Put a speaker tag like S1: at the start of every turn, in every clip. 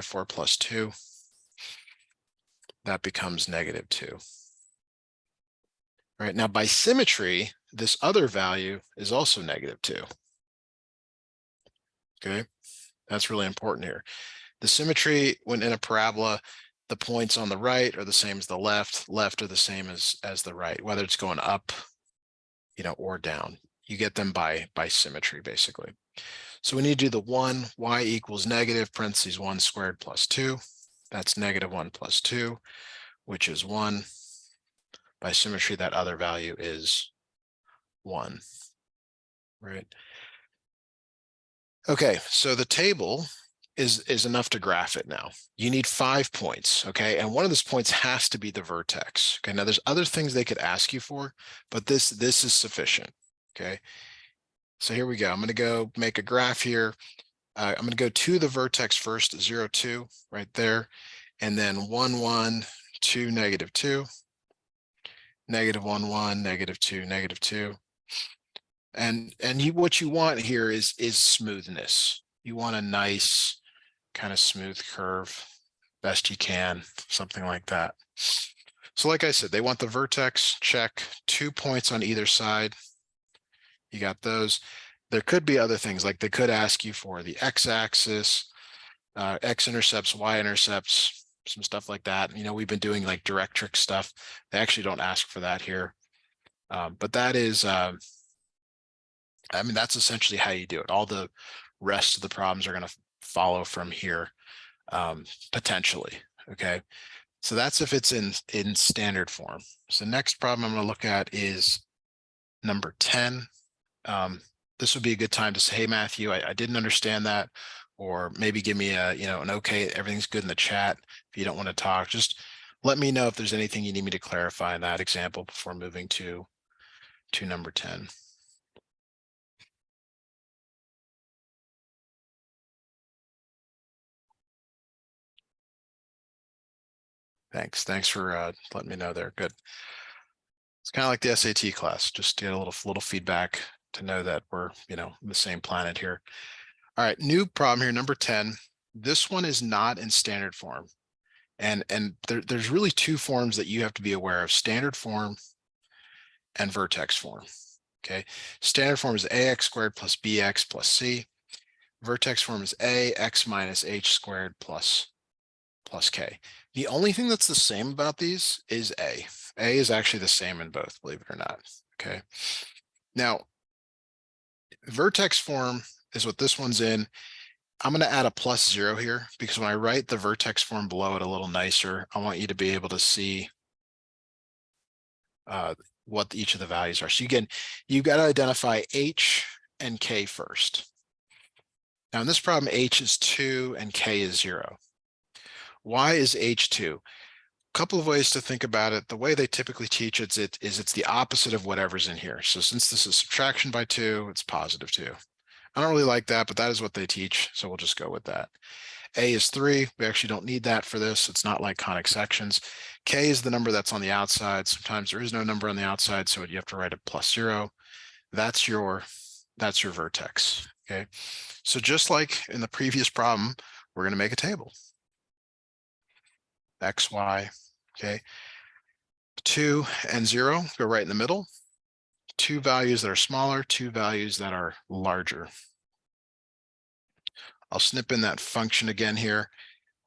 S1: 4 plus 2. That becomes -2. All right, now by symmetry, this other value is also -2. Okay, that's really important here. The symmetry, when in a parabola, the points on the right are the same as the left are the same as the right, whether it's going up, or down. You get them by symmetry, basically. So we need to do the 1, y equals negative, parentheses 1 squared plus 2. That's -1 plus 2, which is 1. By symmetry, that other value is 1, right? Okay, so the table is enough to graph it now. You need 5 points, okay? And one of those points has to be the vertex. Okay, now there's other things they could ask you for, but this is sufficient, okay? So here we go. I'm going to go make a graph here. I'm going to go to the vertex first, 0, 2, right there, and then 1, 1, 2, -2, -1, 1, -2, -2. And what you want here is smoothness. You want a nice kind of smooth curve, best you can, something like that. So like I said, they want the vertex, check, 2 points on either side. You got those. There could be other things, like they could ask you for the x-axis, x-intercepts, y-intercepts, some stuff like that. We've been doing like directrix stuff. They actually don't ask for that here. But that is, that's essentially how you do it. All the rest of the problems are going to follow from here, potentially. Okay, so that's if it's in standard form. So next problem I'm going to look at is number 10. This would be a good time to say, hey, Matthew, I didn't understand that, or maybe give me a, an okay, everything's good in the chat. If you don't want to talk, just let me know if there's anything you need me to clarify in that example before moving to number 10. Thanks for letting me know there. Good. It's kind of like the SAT class, just to get a little feedback to know that we're, on the same planet here. All right, new problem here, number 10. This one is not in standard form. And there's really 2 forms that you have to be aware of: standard form and vertex form. Okay, standard form is ax squared plus bx plus c. Vertex form is ax minus h squared plus k. The only thing that's the same about these is a. A is actually the same in both, believe it or not. Okay. Now, vertex form is what this one's in. I'm going to add a +0 here because when I write the vertex form below it a little nicer, I want you to be able to see what each of the values are. So again, you've got to identify h and k first. Now in this problem, h is 2 and k is 0. Why is h 2? Couple of ways to think about it. The way they typically teach it is it's the opposite of whatever's in here. So since this is subtraction by 2, it's +2. I don't really like that, but that is what they teach, so we'll just go with that. A is 3. We actually don't need that for this. It's not like conic sections. K is the number that's on the outside. Sometimes there is no number on the outside, so you have to write a +0. That's your vertex. Okay, so just like in the previous problem, we're going to make a table. X, Y, okay. 2 and 0 go right in the middle. 2 values that are smaller, 2 values that are larger. I'll snip in that function again here.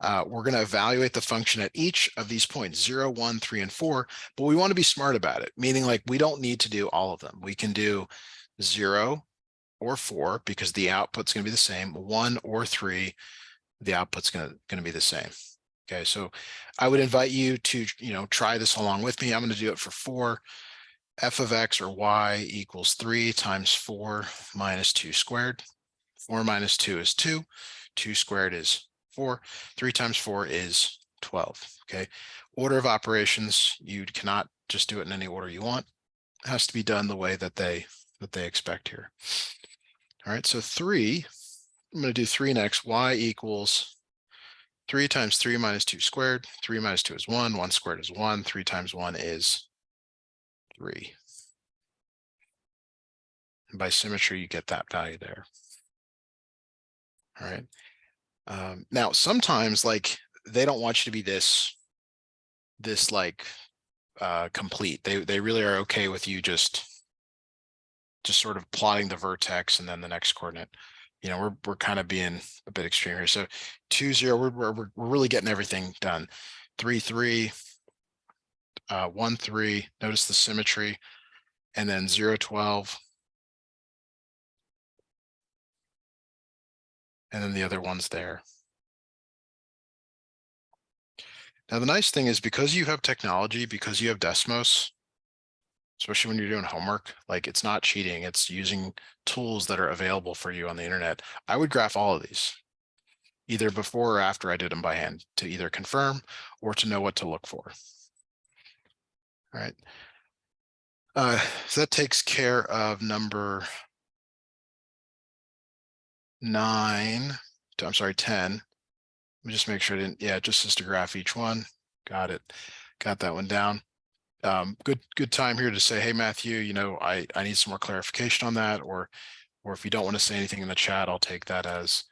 S1: We're going to evaluate the function at each of these points, 0, 1, 3, and 4, but we want to be smart about it, meaning like we don't need to do all of them. We can do 0 or 4 because the output's going to be the same. 1 or 3, the output's going to be the same. Okay, so I would invite you to, try this along with me. I'm going to do it for 4. F of x or y equals 3 times 4 minus 2 squared. 4 minus 2 is 2. 2 squared is 4. 3 times 4 is 12. Okay. Order of operations, you cannot just do it in any order you want. It has to be done the way that they expect here. All right. So 3, I'm going to do 3 next. Y equals 3 times 3 minus 2 squared. 3 minus 2 is 1. 1 squared is 1. 3 times 1 is 3. And by symmetry, you get that value there. All right. Now, sometimes like they don't want you to be this like complete. They really are okay with you just sort of plotting the vertex and then the next coordinate. You know, we're kind of being a bit extreme here. So 2, 0, we're really getting everything done. 3, 3, 1, 3. Notice the symmetry, and then 0, 12, and then the other one's there. Now the nice thing is, because you have technology, because you have Desmos, especially when you're doing homework, like it's not cheating, it's using tools that are available for you on the internet. I would graph all of these, either before or after I did them by hand, to either confirm or to know what to look for. All right. So that takes care of number 9. I'm sorry, 10. Let me just make sure I didn't, yeah, just to graph each one. Got it. Got that one down. Good time here to say, hey, Matthew, you know, I need some more clarification on that, or if you don't want to say anything in the chat, I'll take that as,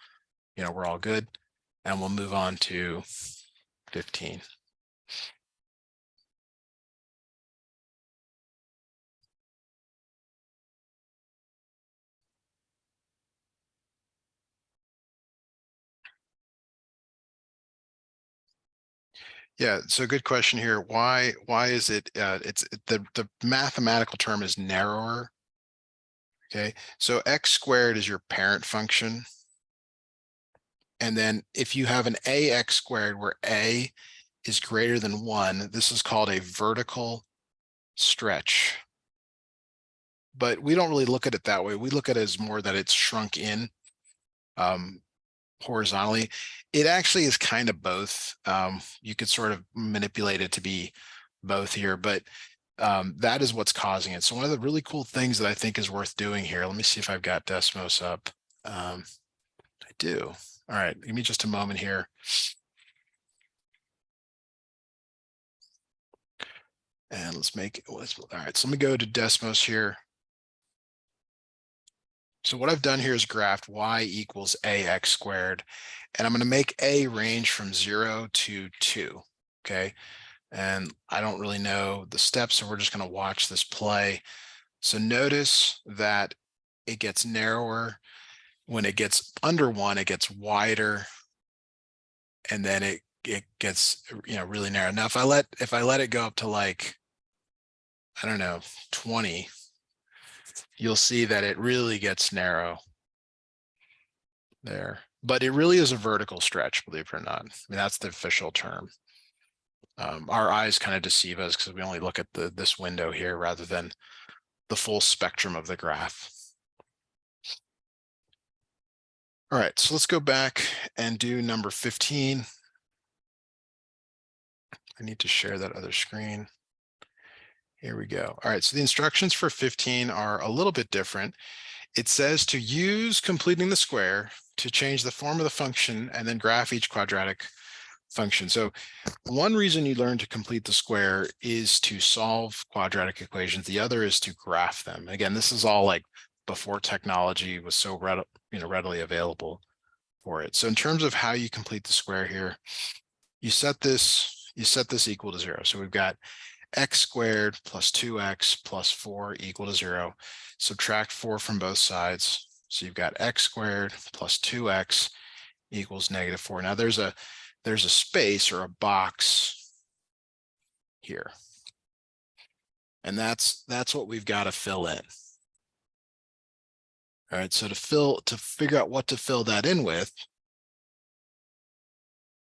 S1: you know, we're all good, and we'll move on to 15. Yeah, so good question here. Why is it it's the mathematical term is narrower. Okay, so x squared is your parent function. And then if you have an ax squared where a is greater than 1, this is called a vertical stretch. But we don't really look at it that way. We look at it as more that it's shrunk in horizontally. It actually is kind of both. You could sort of manipulate it to be both here, but that is what's causing it. So one of the really cool things that I think is worth doing here, let me see if I've got Desmos up. I do. All right, give me just a moment here. And let's make it, all right, so let me go to Desmos here. So what I've done here is graphed y equals ax squared, and I'm going to make a range from 0 to 2, okay? And I don't really know the steps, so we're just going to watch this play. So notice that it gets narrower. When it gets under 1, it gets wider, and then it gets, you know, really narrow. Now, if I let it go up to, like, I don't know, 20, you'll see that it really gets narrow there. But it really is a vertical stretch, believe it or not. I mean, that's the official term. Our eyes kind of deceive us because we only look at this window here rather than the full spectrum of the graph. All right, so let's go back and do number 15. I need to share that other screen. Here we go. All right, so the instructions for 15 are a little bit different. It says to use completing the square to change the form of the function and then graph each quadratic function. So one reason you learn to complete the square is to solve quadratic equations. The other is to graph them. Again, this is all like before technology was so readily available for it. So in terms of how you complete the square here, you set this equal to 0. So we've got x squared plus 2x plus 4 equal to 0. Subtract 4 from both sides. So you've got x squared plus 2x equals -4. Now there's a space or a box here. And that's what we've got to fill in. All right, so to figure out what to fill that in with,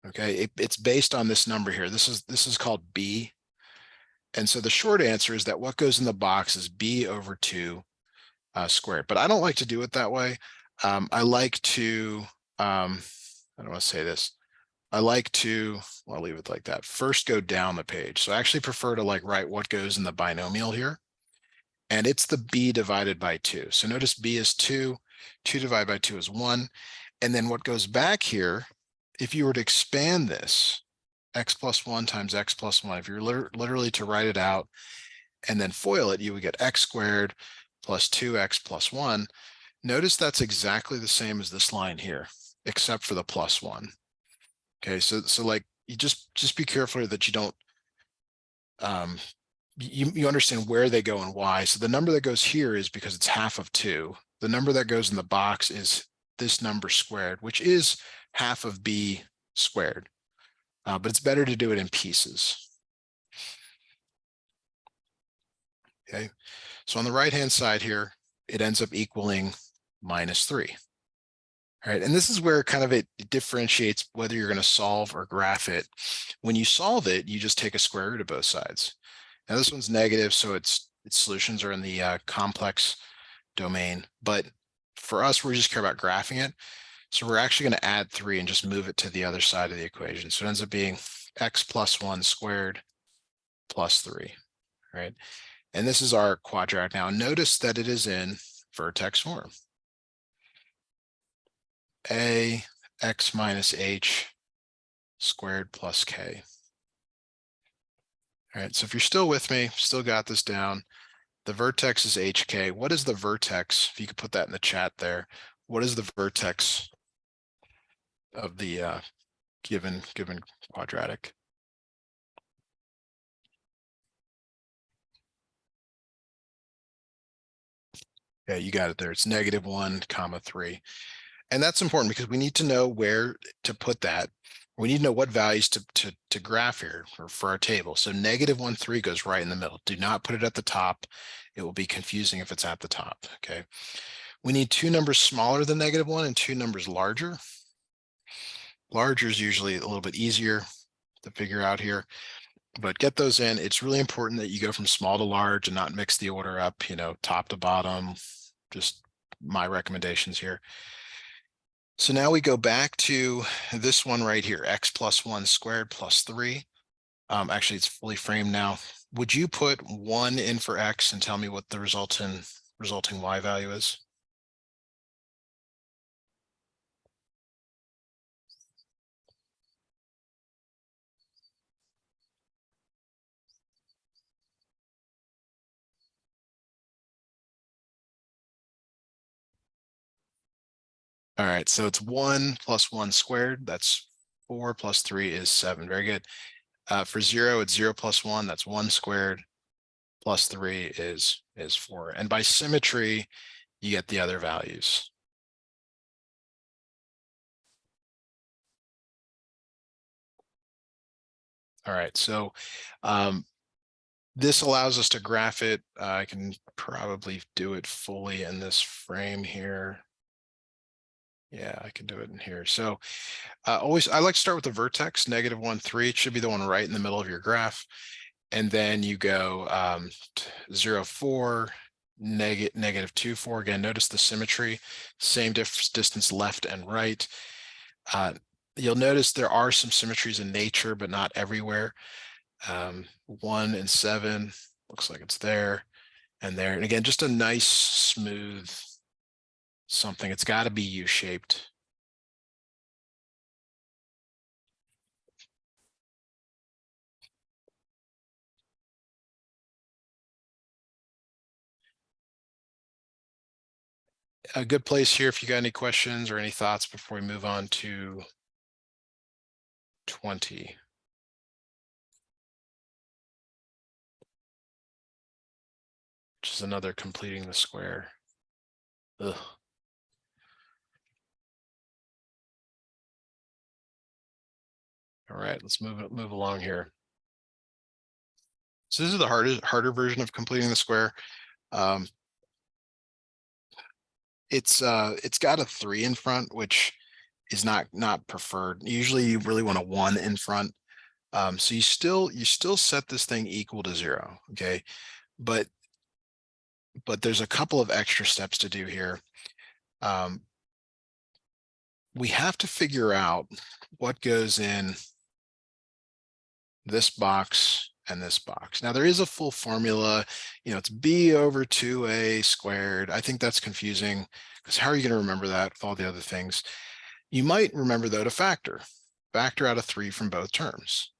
S1: okay, it's based on this number here. This is called b. And so the short answer is that what goes in the box is b over 2 squared. But I don't like to do it that way. I like to, I don't want to say this. I like to, well, I'll leave it like that. First go down the page. So I actually prefer to like write what goes in the binomial here. And it's the b divided by 2. So notice b is 2. 2 divided by 2 is 1. And then what goes back here, if you were to expand this, x plus 1 times x plus 1, if you're literally to write it out and then FOIL it, you would get x squared plus 2x plus 1. Notice that's exactly the same as this line here. except for the +1. Okay, so like you just be careful that you don't you understand where they go and why. So the number that goes here is because it's half of 2. The number that goes in the box is this number squared, which is half of b squared. But it's better to do it in pieces. Okay, so on the right-hand side here, it ends up equaling -3. All right, and this is where kind of it differentiates whether you're going to solve or graph it. When you solve it, you just take a square root of both sides. Now this one's negative, so its solutions are in the complex domain. But for us, we just care about graphing it. So we're actually going to add 3 and just move it to the other side of the equation. So it ends up being x + 1 squared + 3, right? And this is our quadratic. Now notice that it is in vertex form. A x minus h squared plus k. All right, so if you're still with me, still got this down, the vertex is hk. What is the vertex? If you could put that in the chat there. What is the vertex of the given quadratic? Yeah, you got it there. It's -1, 3. And that's important because we need to know where to put that. We need to know what values to graph here for our table. So -1, 3 goes right in the middle. Do not put it at the top. It will be confusing if it's at the top. Okay. We need 2 numbers smaller than -1 and 2 numbers larger. Larger is usually a little bit easier to figure out here, but get those in. It's really important that you go from small to large and not mix the order up, top to bottom. Just my recommendations here. So now we go back to this one right here, x + 1 squared + 3. Actually, it's fully framed now. Would you put 1 in for x and tell me what the resulting y value is? All right, so it's 1 + 1 squared. That's 4 + 3 is 7. Very good. For 0, it's 0 + 1. That's 1 squared + 3 is 4. And by symmetry, you get the other values. All right, so this allows us to graph it. I can probably do it fully in this frame here. Yeah, I can do it in here. So I like to start with the vertex, -1, 3. It should be the one right in the middle of your graph. And then you go 0, 4, -2, 4. Again, notice the symmetry, same distance left and right. You'll notice there are some symmetries in nature, but not everywhere. 1 and 7, looks like it's there and there. And again, just a nice, smooth something. It's got to be U-shaped. A good place here if you got any questions or any thoughts before we move on to 20. Which is another completing the square. Ugh. All right, let's move along here. So this is the harder version of completing the square. It's got a 3 in front, which is not preferred. Usually you really want a 1 in front. So you still set this thing equal to 0, okay? But there's a couple of extra steps to do here. We have to figure out what goes in this box and this box. Now there is a full formula, it's b over 2a squared. I think that's confusing because how are you going to remember that with all the other things? You might remember though to factor out of 3 from both terms.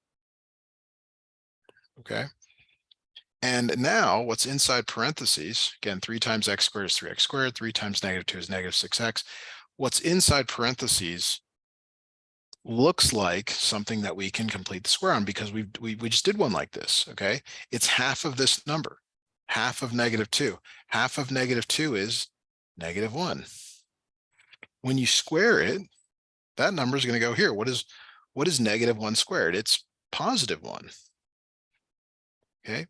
S1: Okay. And now what's inside parentheses, again, 3 times x squared is 3x squared, 3 times -2 is -6x. what's inside parentheses looks like something that we can complete the square on because we just did one like this, okay? It's half of this number, half of -2. Half of -2 is -1. When you square it, that number is going to go here. What is -1 squared? It's +1. Okay.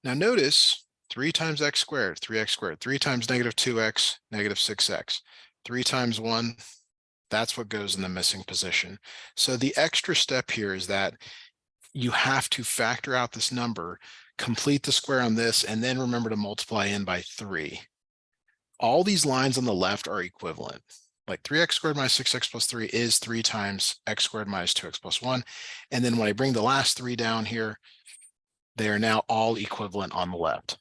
S1: Now notice 3 times x squared, 3x squared, 3 times -2x, -6x, 3 times 1, that's what goes in the missing position. So the extra step here is that you have to factor out this number, complete the square on this, and then remember to multiply in by 3. All these lines on the left are equivalent. Like 3x squared minus 6x plus 3 is 3 times x squared minus 2x plus 1. And then when I bring the last 3 down here, they are now all equivalent on the left.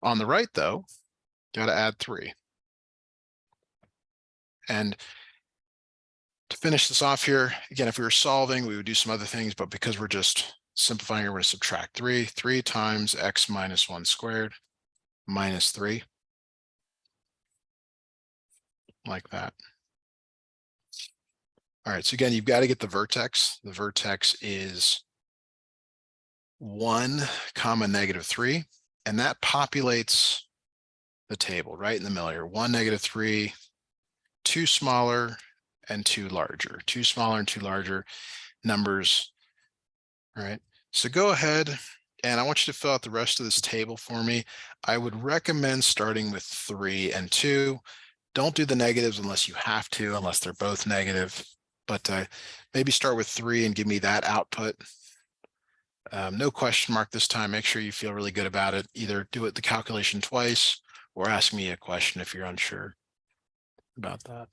S1: On the right, though, got to add 3. And to finish this off here, again, if we were solving, we would do some other things, but because we're just simplifying, we're going to subtract 3. 3 times x minus 1 squared minus 3. Like that. All right, so again, you've got to get the vertex. The vertex is 1, -3, and that populates the table right in the middle here. 1, -3, 2 smaller and 2 larger. 2 smaller and 2 larger numbers. All right, so go ahead and I want you to fill out the rest of this table for me. I would recommend starting with 3 and 2. Don't do the negatives unless you have to, unless they're both negative. But maybe start with 3 and give me that output. No question mark this time. Make sure you feel really good about it. Either do it the calculation twice or ask me a question if you're unsure about that.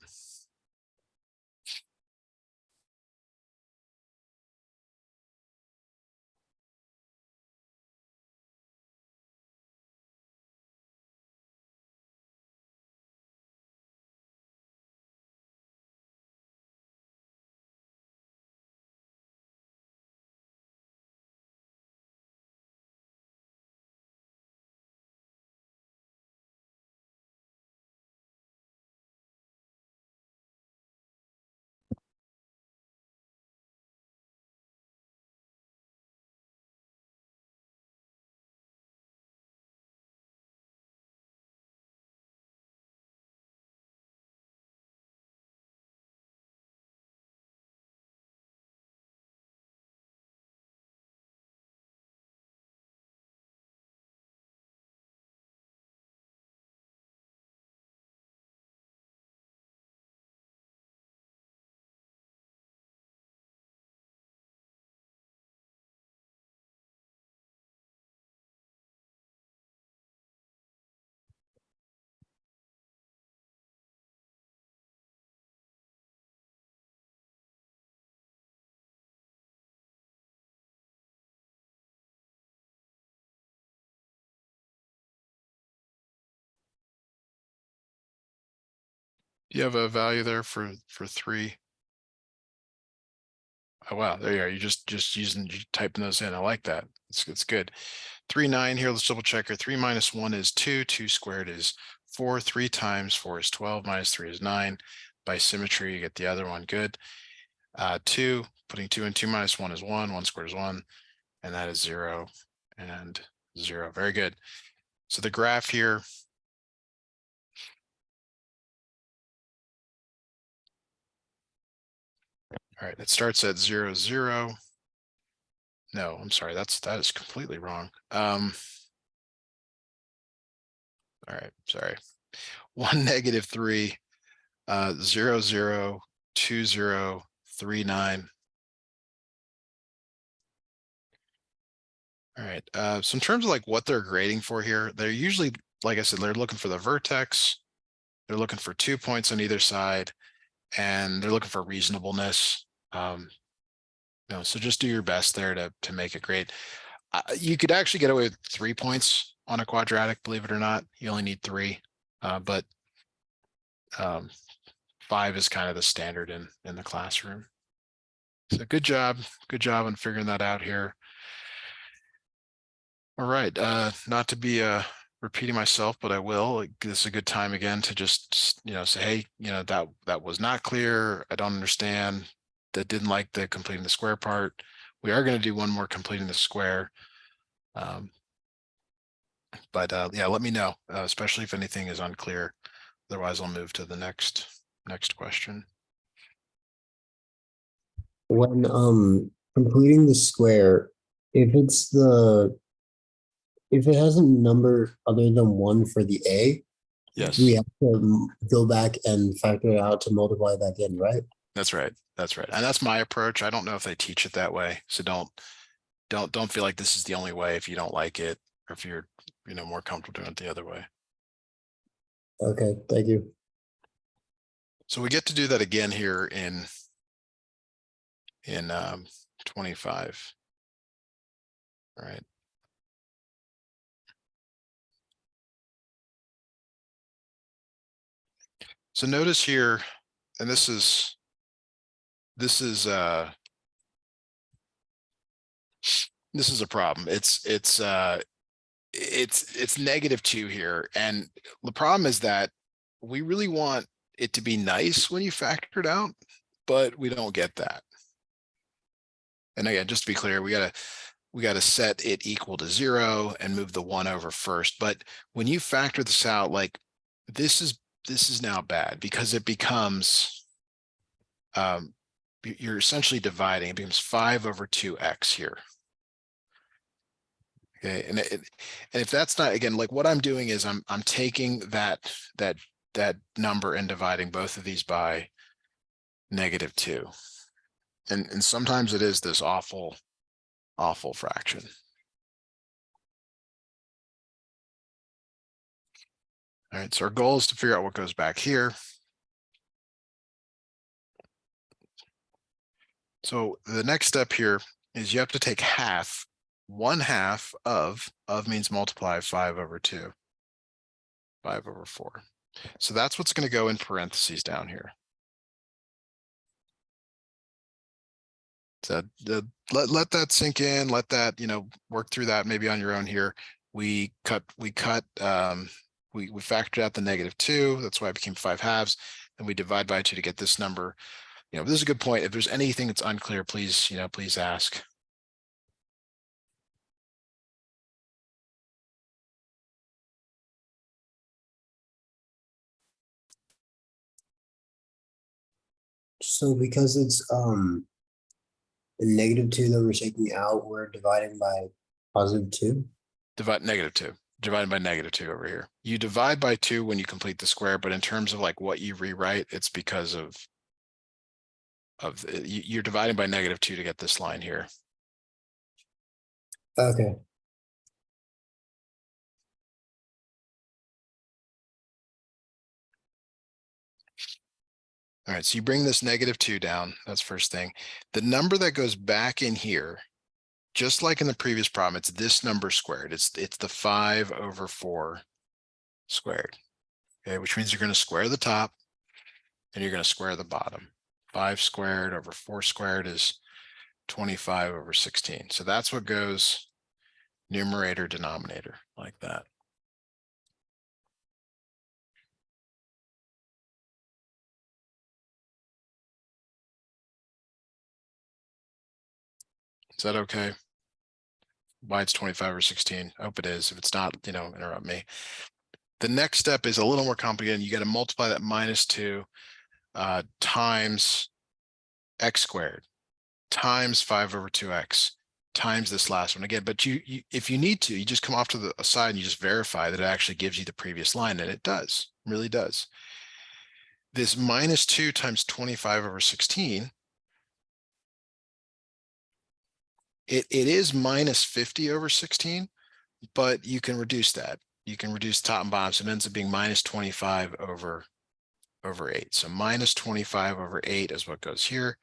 S1: Do you have a value there for 3? Oh wow, there you are. You just typing those in. I like that. It's good. 3, 9 here. Let's double check here. 3 minus 1 is 2. 2 squared is 4. 3 times 4 is 12. Minus 3 is 9. By symmetry, you get the other one. Good. 2, putting 2 and 2 minus 1 is 1. 1 squared is 1. And that is 0 and 0. Very good. So the graph here. All right, it starts at 0, 0. No, I'm sorry, that is completely wrong. All right, sorry. 1, -3, 0, 0, 2, 0, 3, 9. All right, so in terms of like what they're grading for here, they're usually, like I said, they're looking for the vertex, they're looking for 2 points on either side, and they're looking for reasonableness. So just do your best there to make it great. You could actually get away with 3 points on a quadratic, believe it or not. You only need 3, but 5 is kind of the standard in the classroom. So good job on figuring that out here. All right, not to be a repeating myself, but I will. Like, this is a good time again to just, say, hey, that was not clear. I don't understand. That didn't like the completing the square part. We are going to do one more completing the square. But yeah, let me know, especially if anything is unclear. Otherwise, I'll move to the next question.
S2: When completing the square, if it has a number other than 1 for the A, we
S1: Yes,
S2: have to go back and factor it out to multiply that in, right?
S1: that's right. That's right. And that's my approach. I don't know if they teach it that way. So don't feel like this is the only way if you don't like it, or if you're, more comfortable doing it the other way.
S2: Okay, thank you.
S1: So we get to do that again here in 25. All right. So notice here, and this is a problem. It's -2 here, and the problem is that we really want it to be nice when you factor it out, but we don't get that. And again, just to be clear, we gotta set it equal to 0 and move the 1 over first. But when you factor this out, like this is now bad, because it becomes you're essentially dividing. It becomes 5 over 2x here. Okay, and if that's not, again, like what I'm doing is I'm taking that number and dividing both of these by -2, and sometimes it is this awful fraction. All right, so our goal is to figure out what goes back here. So the next step here is you have to take half. 1/2 of means multiply 5 over 2, 5 over 4. So that's what's going to go in parentheses down here. So let that sink in, let that, work through that maybe on your own here. We factored out the -2. That's why it became 5/2. And we divide by 2 to get this number. This is a good point. If there's anything that's unclear, please, please ask.
S2: So because it's a -2 that we're taking out, we're dividing by +2.
S1: Divide -2. Divided by -2 over here. You divide by 2 when you complete the square, but in terms of like what you rewrite, it's because of you're dividing by -2 to get this line here.
S2: Okay.
S1: All right, so you bring this -2 down. That's first thing. The number that goes back in here, just like in the previous problem, it's this number squared. It's the 5 over 4 squared. Okay, which means you're going to square the top and you're going to square the bottom. 5 squared over 4 squared is 25 over 16. So that's what goes numerator, denominator, like that. Is that okay? Why it's 25 over 16? I hope it is. If it's not, interrupt me. The next step is a little more complicated. You got to multiply that -2 times x squared times 5 over 2x times this last one again. But you if you need to, you just come off to the side and you just verify that it actually gives you the previous line, and it does, really does. This -2 times 25 over 16, it is -50 over 16, but you can reduce that. You can reduce top and bottom, so it ends up being -25 over 8. So -25 over 8 is what goes here.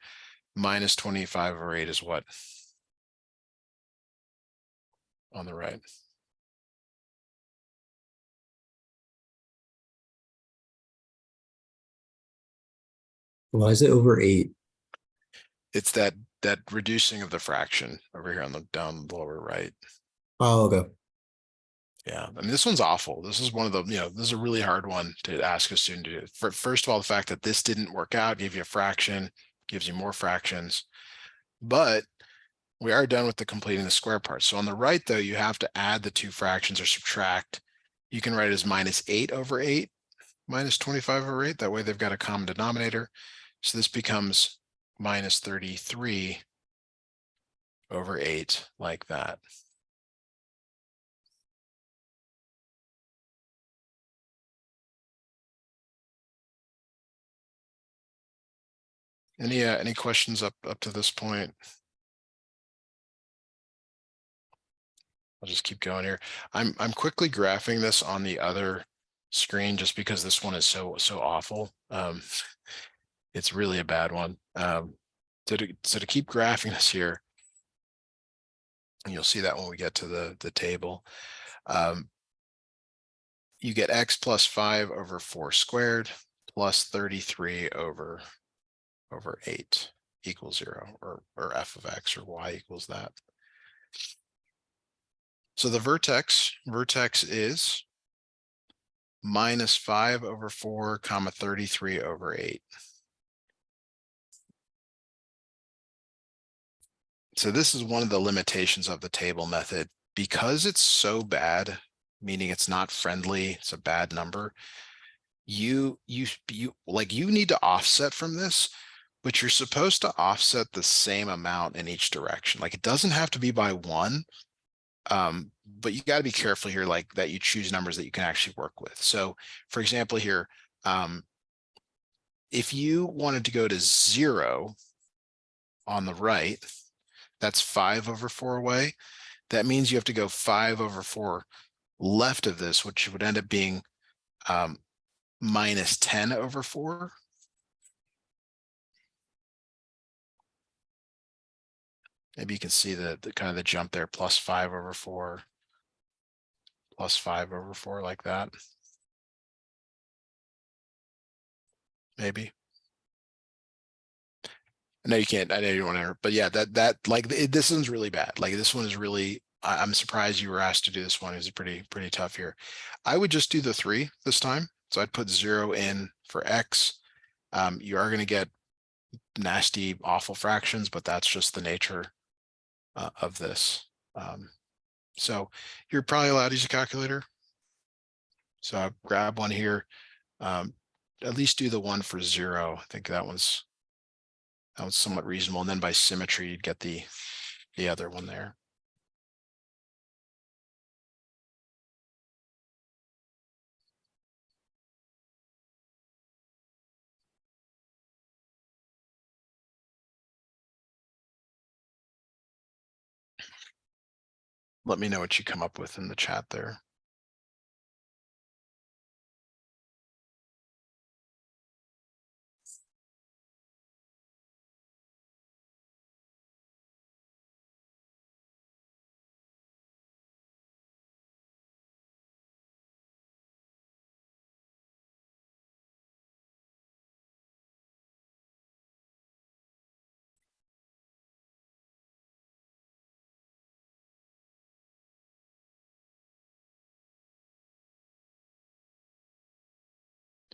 S1: -25 over 8 is what on the right.
S2: Why is it over 8?
S1: It's that reducing of the fraction over here on the down lower right.
S2: Oh, okay.
S1: Yeah, I mean, this one's awful. This is one of the, this is a really hard one to ask a student to do. First of all, the fact that this didn't work out, gave you a fraction, gives you more fractions, but we are done with the completing the square part. So on the right, though, you have to add the two fractions or subtract. You can write it as -8/8, -25/8. That way they've got a common denominator. So this becomes -33/8 like that. Any questions up to this point? I'll just keep going here. I'm quickly graphing this on the other screen just because this one is so awful. It's really a bad one. So to keep graphing this here, and you'll see that when we get to the table, you get x plus 5/4 squared plus 33/8 equals 0, or f of x or y equals that. So the vertex is -5/4, 33/8. So this is one of the limitations of the table method. Because it's so bad, meaning it's not friendly, it's a bad number, you need to offset from this, but you're supposed to offset the same amount in each direction. Like, it doesn't have to be by 1, but you got to be careful here, like that you choose numbers that you can actually work with. So for example here, if you wanted to go to 0 on the right, that's 5/4 away. That means you have to go 5/4 left of this, which would end up being -10/4. Maybe you can see the kind of the jump there, +5/4, +5/4, like that. Maybe. I know you can't, I know you don't want to, but yeah, this one's really bad. Like, this one is really, I'm surprised you were asked to do this one. It's pretty tough here. I would just do the 3 this time. So I'd put 0 in for x. You are going to get nasty, awful fractions, but that's just the nature of this. So you're probably allowed to use a calculator. So I'll grab one here. At least do the one for 0. I think that one's somewhat reasonable. And then by symmetry, you'd get the other one there. Let me know what you come up with in the chat there.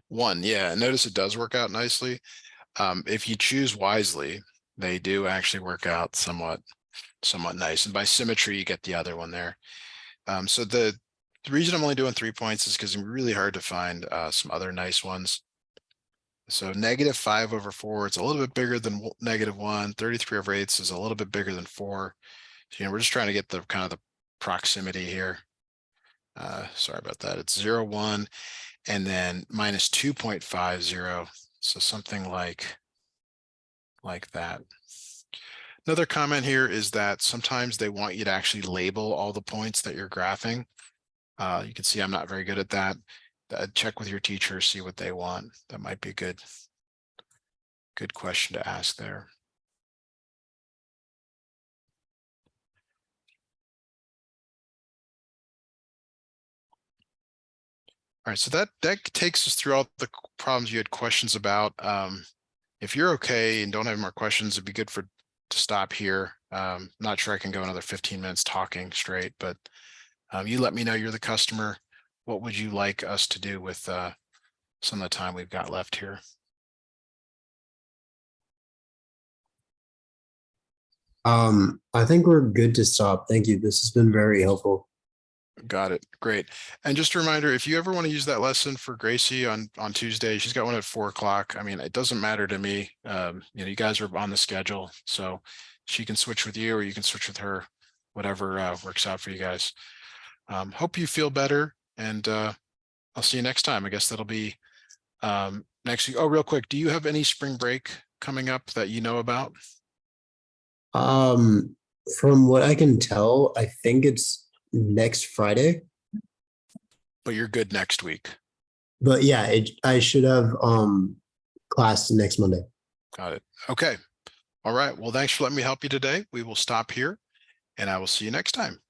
S1: One, yeah, notice it does work out nicely. If you choose wisely, they do actually work out somewhat nice. And by symmetry, you get the other one there. So the reason I'm only doing 3 points is because it's really hard to find some other nice ones. So -5/4, it's a little bit bigger than -1. 33/8 is a little bit bigger than 4. So, we're just trying to get the kind of the proximity here. Sorry about that. It's 0, 1, and then -2.50. So something like that. Another comment here is that sometimes they want you to actually label all the points that you're graphing. You can see I'm not very good at that. Check with your teacher, see what they want. That might be a good question to ask there. All right, so that takes us through all the problems you had questions about. If you're okay and don't have more questions, it'd be good to stop here. Not sure I can go another 15 minutes talking straight, but You let me know, you're the customer. What would you like us to do with some of the time we've got left here?
S2: I think we're good to stop. Thank you. This has been very helpful.
S1: Got it. Great. And just a reminder, if you ever want to use that lesson for Gracie on Tuesday, she's got one at 4 o'clock. I mean, it doesn't matter to me. You guys are on the schedule, so she can switch with you or you can switch with her, whatever works out for you guys. Hope you feel better, and I'll see you next time. I guess that'll be next week. Oh, real quick, do you have any spring break coming up that you know about?
S2: Um, from what I can tell, I think it's next Friday.
S1: But you're good next week.
S2: But yeah, I should have class next Monday.
S1: Got it. Okay. All right. Well, thanks for letting me help you today. We will stop here, and I will see you next time.